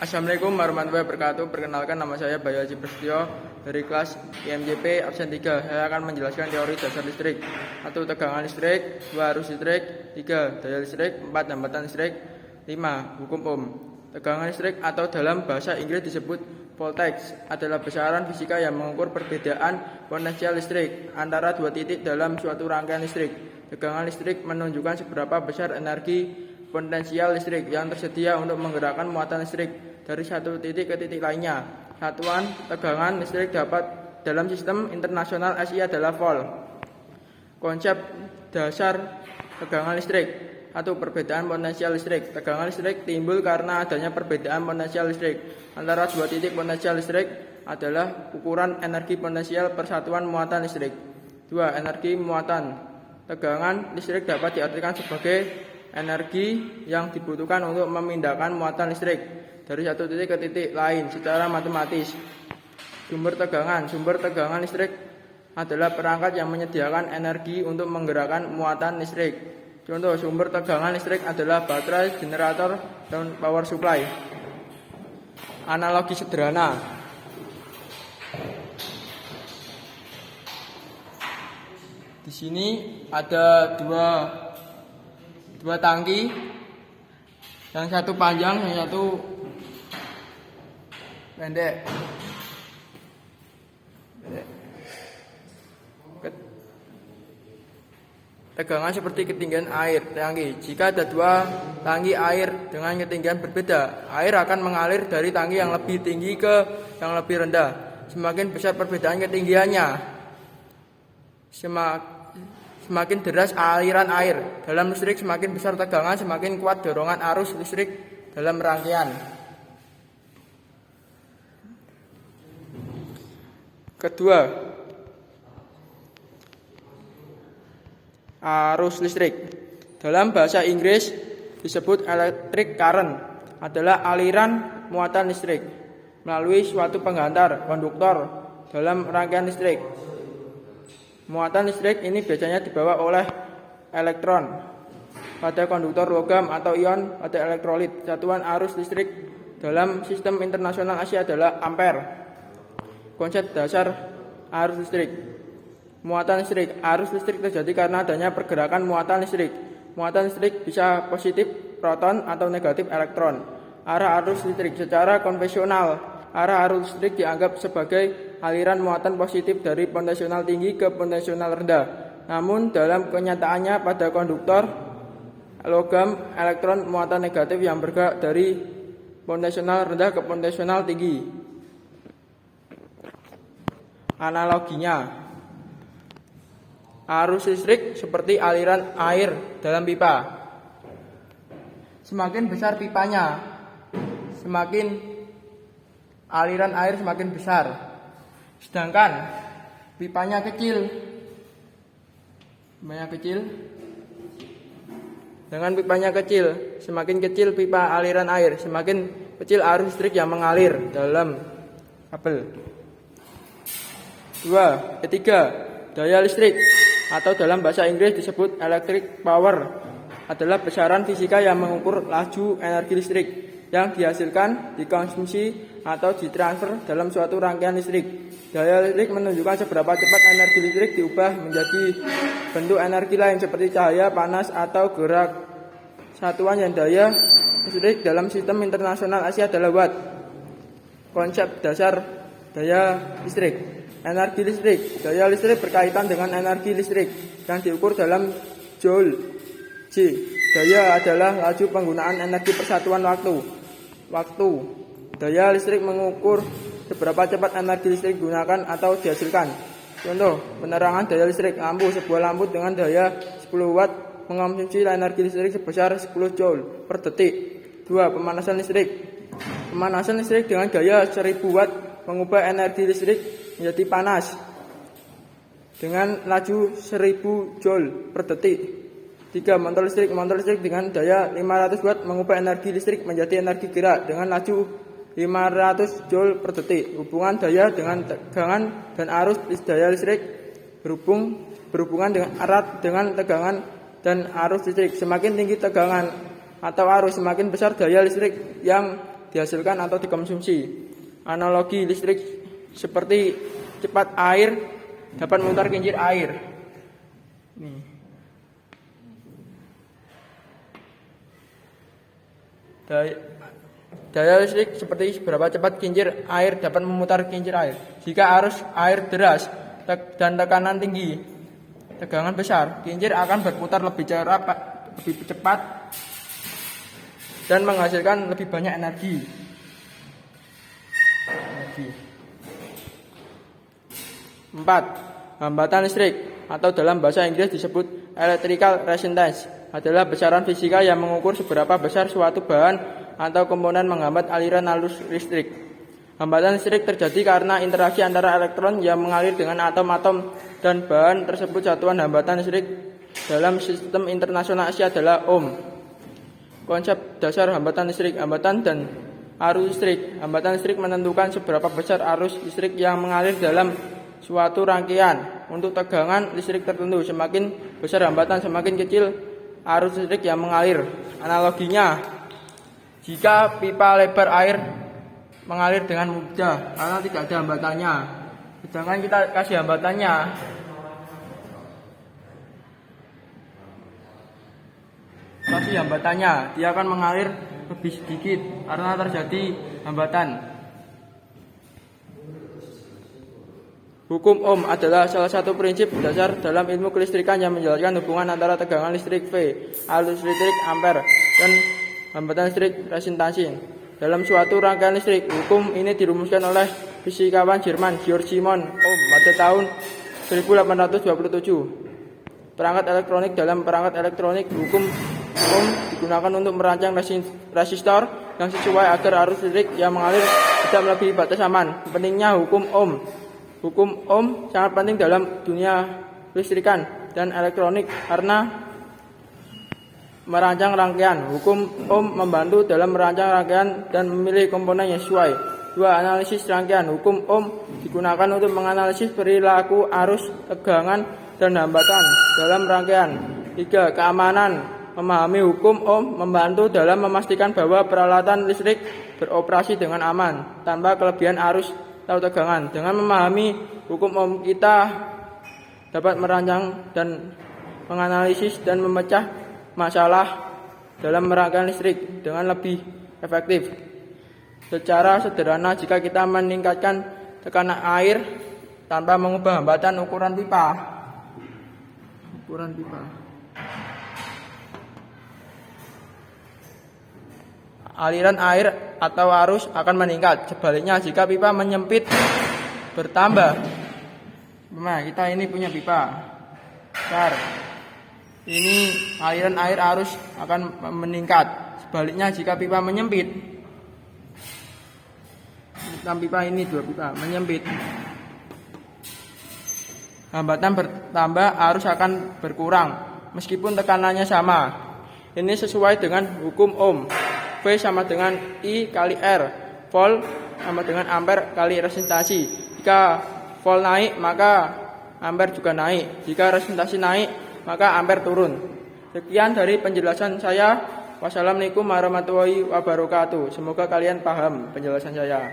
Assalamualaikum warahmatullahi wabarakatuh. Perkenalkan, nama saya Bayu Haji Prasetyo dari kelas IMJP absen 3. Saya akan menjelaskan teori dasar listrik. 1. Tegangan listrik. 2. Arus listrik. 3. Daya listrik. 4. Hambatan listrik. 5. Hukum Ohm. Tegangan listrik atau dalam bahasa Inggris disebut voltage adalah besaran fisika yang mengukur perbedaan potensial listrik antara dua titik dalam suatu rangkaian listrik. Tegangan listrik menunjukkan seberapa besar energi potensial listrik yang tersedia untuk menggerakkan muatan listrik dari satu titik ke titik lainnya. Satuan tegangan listrik dapat dalam sistem internasional SI adalah volt. Konsep dasar tegangan listrik. 1. Perbedaan potensial listrik. Tegangan listrik timbul karena adanya perbedaan potensial listrik antara dua titik. Potensial listrik adalah ukuran energi potensial persatuan muatan listrik. 2. Energi muatan. Tegangan listrik dapat diartikan sebagai energi yang dibutuhkan untuk memindahkan muatan listrik dari satu titik ke titik lain secara matematis. Sumber tegangan. Sumber tegangan listrik adalah perangkat yang menyediakan energi untuk menggerakkan muatan listrik. Contoh sumber tegangan listrik adalah baterai, generator, dan power supply. Analogi sederhana. Di sini ada dua tangki, yang satu panjang, yang satu pendek. Tegangan seperti ketinggian air tangki. Jika ada dua tangki air dengan ketinggian berbeda, air akan mengalir dari tangki yang lebih tinggi ke yang lebih rendah. Semakin besar perbedaan ketinggiannya, semakin deras aliran air. Dalam listrik, semakin besar tegangan, semakin kuat dorongan arus listrik dalam rangkaian. Kedua, arus listrik. Dalam bahasa Inggris disebut electric current, adalah aliran muatan listrik melalui suatu penghantar konduktor dalam rangkaian listrik. Muatan listrik ini biasanya dibawa oleh elektron pada konduktor logam atau ion pada elektrolit. Satuan arus listrik dalam sistem internasional Asia adalah ampere. Konsep dasar arus listrik. Muatan listrik. Arus listrik terjadi karena adanya pergerakan muatan listrik. Muatan listrik bisa positif proton atau negatif elektron. Arah arus listrik. Secara konvensional, arah arus listrik dianggap sebagai aliran muatan positif dari potensial tinggi ke potensial rendah. Namun dalam kenyataannya pada konduktor logam, elektron muatan negatif yang bergerak dari potensial rendah ke potensial tinggi. Analoginya, arus listrik seperti aliran air dalam pipa. Semakin besar pipanya, semakin aliran air semakin besar. Sedangkan pipanya kecil, dengan pipanya kecil, semakin kecil pipa aliran air, semakin kecil arus listrik yang mengalir dalam kabel. Ketiga, daya listrik atau dalam bahasa Inggris disebut electric power adalah besaran fisika yang mengukur laju energi listrik yang dihasilkan, dikonsumsi, atau ditransfer dalam suatu rangkaian listrik. Daya listrik menunjukkan seberapa cepat energi listrik diubah menjadi bentuk energi lain seperti cahaya, panas, atau gerak. Satuan yang daya listrik dalam sistem internasional Asia adalah watt. Konsep dasar daya listrik. Energi listrik. Daya listrik berkaitan dengan energi listrik yang diukur dalam joule. J. Daya adalah laju penggunaan energi persatuan waktu. Daya listrik mengukur seberapa cepat energi listrik digunakan atau dihasilkan. Contoh, penerangan daya listrik. Lampu. Sebuah lampu dengan daya 10 watt mengonsumsi energi listrik sebesar 10 joule per detik. 2. Pemanasan listrik. Pemanasan listrik dengan daya 1000 watt mengubah energi listrik menjadi panas dengan laju 1000 joule per detik. 3. Motor listrik. Motor listrik dengan daya 500 watt mengubah energi listrik menjadi energi gerak dengan laju 500 joule per detik. Hubungan daya dengan tegangan dan arus daya listrik berhubungan dengan erat dengan tegangan dan arus listrik. Semakin tinggi tegangan atau arus, semakin besar daya listrik yang dihasilkan atau dikonsumsi. Analogi listrik seperti cepat air dapat memutar kincir air. Daya listrik seperti seberapa cepat kincir air dapat memutar kincir air. Jika arus air deras dan tekanan tinggi, tegangan besar, kincir akan berputar lebih cepat dan menghasilkan lebih banyak energi. 4. Hambatan listrik atau dalam bahasa Inggris disebut electrical resistance adalah besaran fisika yang mengukur seberapa besar suatu bahan atau komponen menghambat aliran arus listrik. Hambatan listrik terjadi karena interaksi antara elektron yang mengalir dengan atom-atom dan bahan tersebut. Satuan hambatan listrik dalam sistem internasional Asia adalah ohm. Konsep dasar hambatan listrik, hambatan dan arus listrik. Hambatan listrik menentukan seberapa besar arus listrik yang mengalir dalam suatu rangkaian. Untuk tegangan listrik tertentu, semakin besar hambatan, semakin kecil arus listrik yang mengalir. Analoginya, jika pipa lebar air mengalir dengan mudah karena tidak ada hambatannya, sedangkan kita kasih hambatannya, dia akan mengalir lebih sedikit karena terjadi hambatan. Hukum Ohm adalah salah satu prinsip dasar dalam ilmu kelistrikan yang menjelaskan hubungan antara tegangan listrik V, arus listrik ampere, dan hambatan listrik resistasi dalam suatu rangkaian listrik. Hukum ini dirumuskan oleh fisikawan Jerman Georg Simon Ohm pada tahun 1827. Perangkat elektronik. Dalam perangkat elektronik, hukum Ohm digunakan untuk merancang resistor yang sesuai agar arus listrik yang mengalir tidak melebihi batas aman. Pentingnya hukum Ohm. Hukum Ohm sangat penting dalam dunia listrikan dan elektronik karena merancang rangkaian. Hukum Ohm membantu dalam merancang rangkaian dan memilih komponen yang sesuai. 2. Analisis rangkaian. Hukum Ohm digunakan untuk menganalisis perilaku arus, tegangan, dan hambatan dalam rangkaian. 3. Keamanan. Memahami hukum Ohm membantu dalam memastikan bahwa peralatan listrik beroperasi dengan aman tanpa kelebihan arus atau tegangan. Dengan memahami hukum Ohm, kita dapat merancang dan menganalisis dan memecah masalah dalam rangkaian listrik dengan lebih efektif. Secara sederhana, jika kita meningkatkan tekanan air tanpa mengubah hambatan ukuran pipa, aliran air atau arus akan meningkat. Sebaliknya, jika pipa menyempit bertambah, nah kita ini punya pipa besar, ini aliran air arus akan meningkat. Sebaliknya, jika pipa menyempit, pipa ini dua pipa menyempit, hambatan bertambah, arus akan berkurang meskipun tekanannya sama. Ini sesuai dengan hukum Ohm. V sama dengan I kali R, volt sama dengan ampere kali resistasi. Jika volt naik, maka ampere juga naik. Jika resistasi naik, maka ampere turun. Sekian dari penjelasan saya. Wassalamualaikum warahmatullahi wabarakatuh. Semoga kalian paham penjelasan saya.